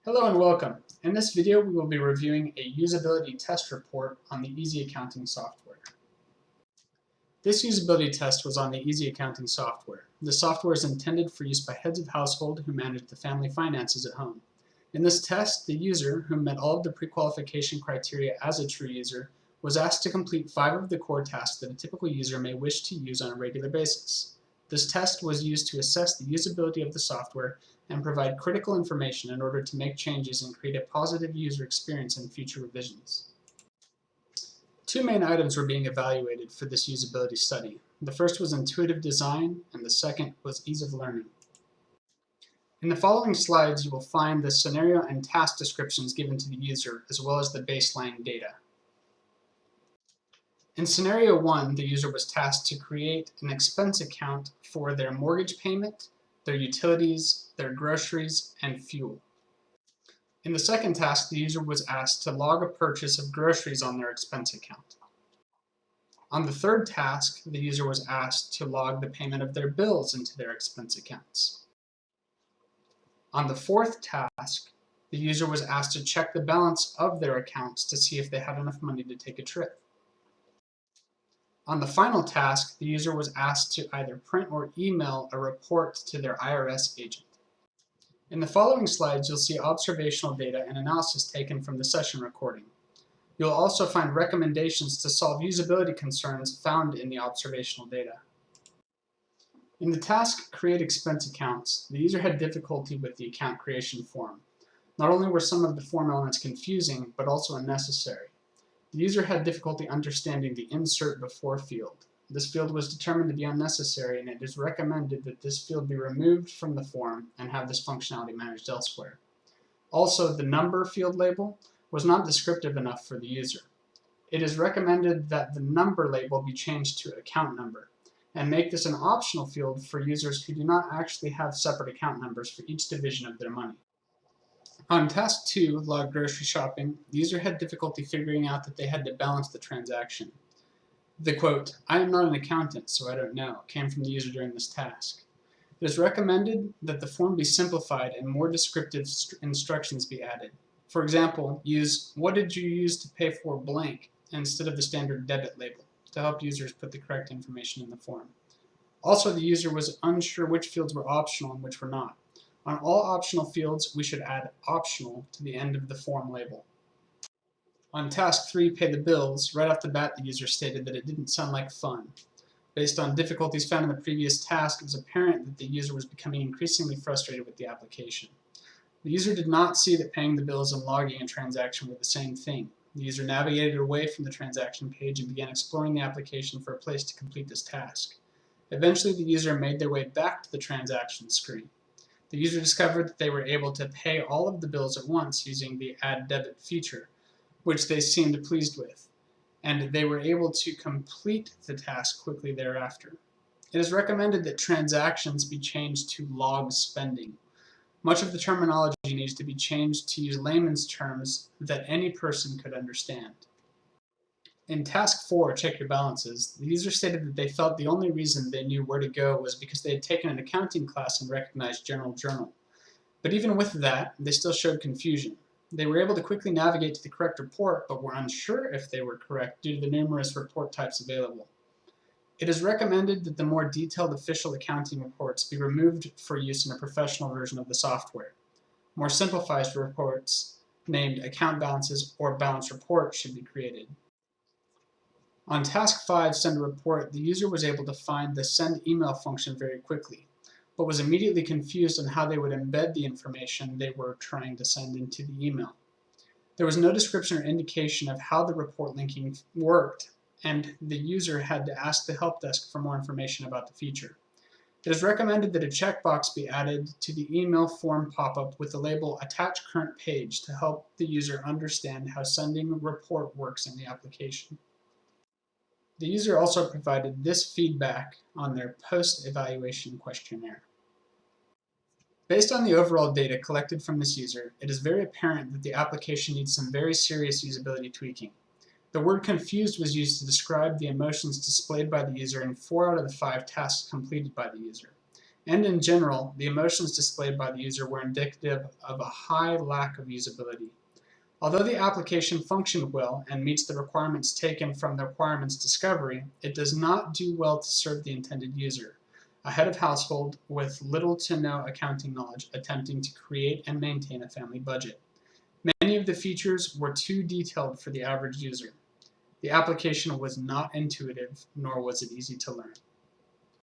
Hello and welcome. In this video, we will be reviewing a usability test report on the Easy Accounting software. This usability test was on the Easy Accounting software. The software is intended for use by heads of household who manage the family finances at home. In this test, the user, who met all of the pre-qualification criteria as a true user, was asked to complete 5 of the core tasks that a typical user may wish to use on a regular basis. This test was used to assess the usability of the software and provide critical information in order to make changes and create a positive user experience in future revisions. 2 main items were being evaluated for this usability study. The first was intuitive design, and the second was ease of learning. In the following slides, you will find the scenario and task descriptions given to the user, as well as the baseline data. In scenario 1, the user was tasked to create an expense account for their mortgage payment, their utilities, their groceries, and fuel. In the second task, the user was asked to log a purchase of groceries on their expense account. On the third task, the user was asked to log the payment of their bills into their expense accounts. On the fourth task, the user was asked to check the balance of their accounts to see if they had enough money to take a trip. On the final task, the user was asked to either print or email a report to their IRS agent. In the following slides, you'll see observational data and analysis taken from the session recording. You'll also find recommendations to solve usability concerns found in the observational data. In the task Create Expense Accounts, the user had difficulty with the account creation form. Not only were some of the form elements confusing, but also unnecessary. The user had difficulty understanding the Insert Before field. This field was determined to be unnecessary, and it is recommended that this field be removed from the form and have this functionality managed elsewhere. Also, the Number field label was not descriptive enough for the user. It is recommended that the number label be changed to Account Number, and make this an optional field for users who do not actually have separate account numbers for each division of their money. On task 2, Log Grocery Shopping, the user had difficulty figuring out that they had to balance the transaction. The quote, "I am not an accountant, so I don't know," came from the user during this task. It is recommended that the form be simplified and more descriptive instructions be added. For example, use "What did you use to pay for blank" instead of the standard debit label to help users put the correct information in the form. Also, the user was unsure which fields were optional and which were not. On all optional fields, we should add "optional" to the end of the form label. On task 3, Pay the Bills, right off the bat the user stated that it didn't sound like fun. Based on difficulties found in the previous task, it was apparent that the user was becoming increasingly frustrated with the application. The user did not see that paying the bills and logging a transaction were the same thing. The user navigated away from the transaction page and began exploring the application for a place to complete this task. Eventually, the user made their way back to the transaction screen. The user discovered that they were able to pay all of the bills at once using the Add Debit feature, which they seemed pleased with, and they were able to complete the task quickly thereafter. It is recommended that transactions be changed to log spending. Much of the terminology needs to be changed to use layman's terms that any person could understand. In task 4, Check Your Balances, the user stated that they felt the only reason they knew where to go was because they had taken an accounting class and recognized General Journal. But even with that, they still showed confusion. They were able to quickly navigate to the correct report, but were unsure if they were correct due to the numerous report types available. It is recommended that the more detailed official accounting reports be removed for use in a professional version of the software. More simplified reports, named Account Balances or Balance Report, should be created. On task 5, Send a Report, the user was able to find the Send Email function very quickly, but was immediately confused on how they would embed the information they were trying to send into the email. There was no description or indication of how the report linking worked, and the user had to ask the help desk for more information about the feature. It is recommended that a checkbox be added to the email form pop-up with the label Attach Current Page to help the user understand how sending a report works in the application. The user also provided this feedback on their post-evaluation questionnaire. Based on the overall data collected from this user, it is very apparent that the application needs some very serious usability tweaking. The word confused was used to describe the emotions displayed by the user in 4 out of the 5 tasks completed by the user. and in general, the emotions displayed by the user were indicative of a high lack of usability. Although the application functioned well and meets the requirements taken from the requirements discovery, it does not do well to serve the intended user, a head of household with little to no accounting knowledge attempting to create and maintain a family budget. Many of the features were too detailed for the average user. The application was not intuitive, nor was it easy to learn.